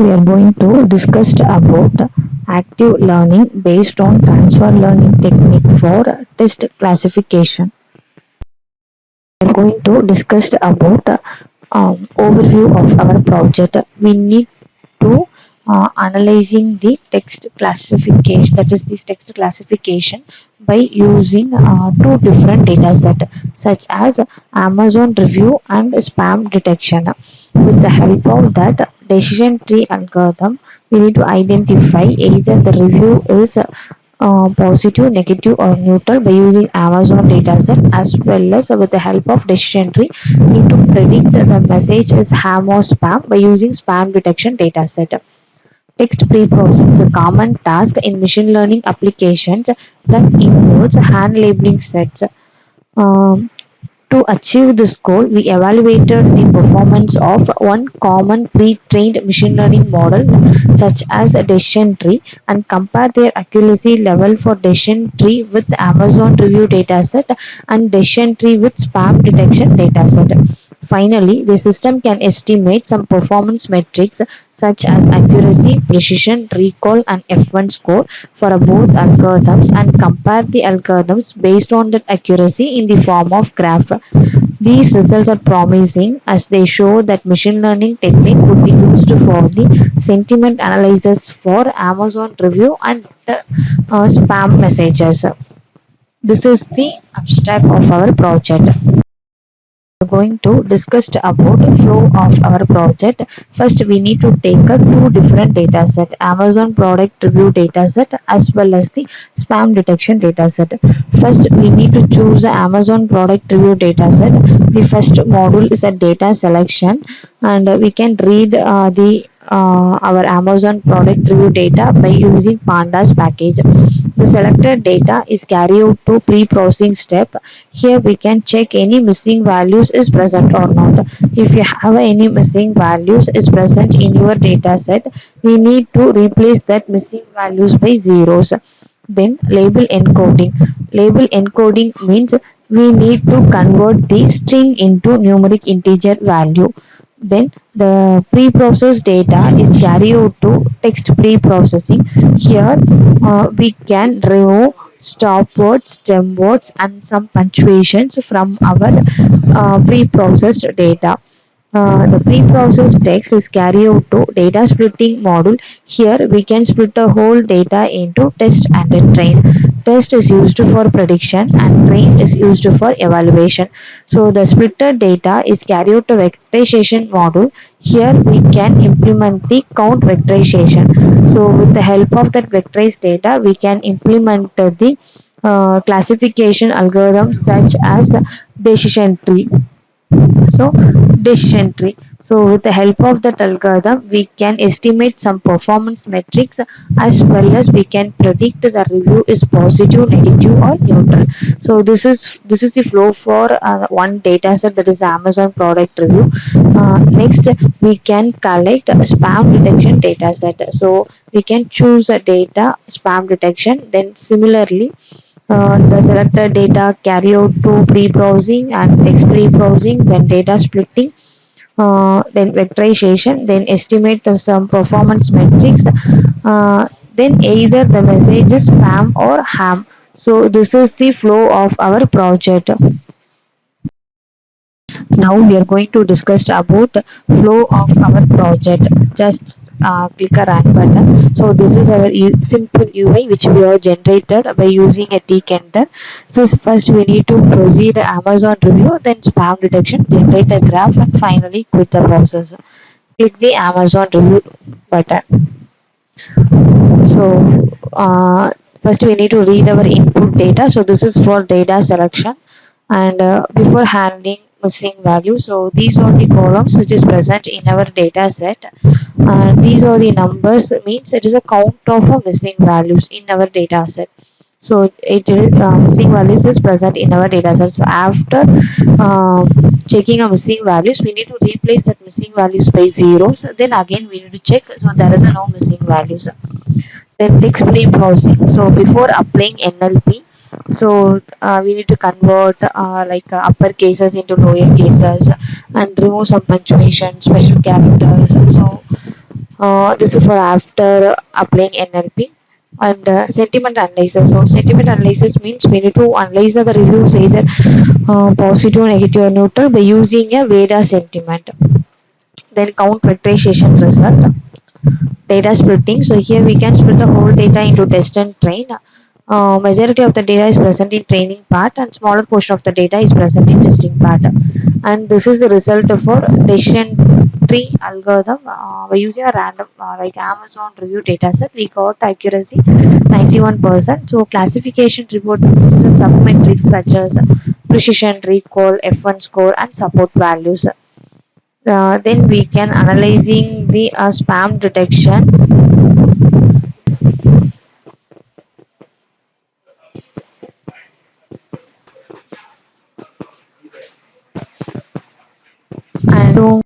we are going to discuss about active learning based on transfer learning technique for test classification. We are going to discuss about overview of our project. We need to analyzing the text classification, that is this text classification by using two different data set such as Amazon review and spam detection. With the help of that decision tree algorithm, we need to identify either the review is positive, negative, or neutral by using Amazon dataset, as well as with the help of decision tree, need to predict the message is ham or spam by using spam detection dataset. Text pre-processing is a common task in machine learning applications that involves hand labeling sets. Um, to achieve this goal, we evaluated the performance of one common pre-trained machine learning model such as a decision tree and compared their accuracy level for decision tree with Amazon review dataset and decision tree with spam detection dataset. Finally, the system can estimate some performance metrics such as accuracy, precision, recall, and F1 score for both algorithms and compare the algorithms based on that accuracy in the form of graph. These results are promising as they show that machine learning technique could be used for the sentiment analysis for Amazon review and spam messages. This is the abstract of our project. Going to discuss about the flow of our project. First, we need to take a two different data set, Amazon product review data set as well as the spam detection data set. First, we need to choose the Amazon product review data set. The first module is a data selection, and we can read the our Amazon product review data by using pandas package. The selected data is carried to pre-processing step. Here we can check any missing values is present or not. If you have any missing values is present in your data set, we need to replace that missing values by zeros. Then label encoding. Label encoding means we need to convert the string into numeric integer value. Then the pre-processed data is carried to text pre-processing. Here we can remove stop words, stem words, and some punctuations from our pre-processed data. The pre-processed text is carried to data splitting module. Here we can split the whole data into test and train. Test is used for prediction and train is used for evaluation. So the splitter data is carried to vectorization module. Here we can implement the count vectorization. So with the help of that vectorized data, we can implement the classification algorithms such as decision tree. So decision tree. So with the help of that algorithm, we can estimate some performance metrics as well as we can predict the review is positive, negative, or neutral. So this is the flow for one data set, that is Amazon product review. Next, we can collect a spam detection data set. So we can choose a data spam detection. Then similarly, the selected data carry out to pre-processing and text pre-processing, then data splitting, then vectorization, then estimate some performance metrics, then either the message is spam or ham. So this is the flow of our project. Now we are going to discuss about flow of our project. Just click a run button. So this is our simple UI which we have generated by using a tkinter. So first we need to proceed the Amazon review, then spam detection, generate a graph, and finally quit the process. Click the Amazon review button. So first we need to read our input data. So this is for data selection, and before handling missing value, so these are the columns which is present in our data set, and these are the numbers, means it is a count of missing values in our data set. So it is missing values is present in our data set. So after um, checking a missing values, we need to replace that missing values by zeros. Then again we need to check, so there is no missing values. Then text pre-processing. So before applying NLP, so we need to convert like upper cases into lower cases and remove some punctuation, special characters. So This is for after applying NLP. And sentiment analysis. So sentiment analysis means we need to analyze the reviews either positive, negative, or neutral by using a Veda sentiment. Then count vectorization result, data splitting. So here we can split the whole data into test and train. Majority of the data is present in training part and smaller portion of the data is present in testing part. And this is the result for decision tree algorithm. By using a random like Amazon review dataset, we got accuracy 91%. So classification report uses submetrics such as precision, recall, F1 score, and support values. Then we can analyzing the spam detection. And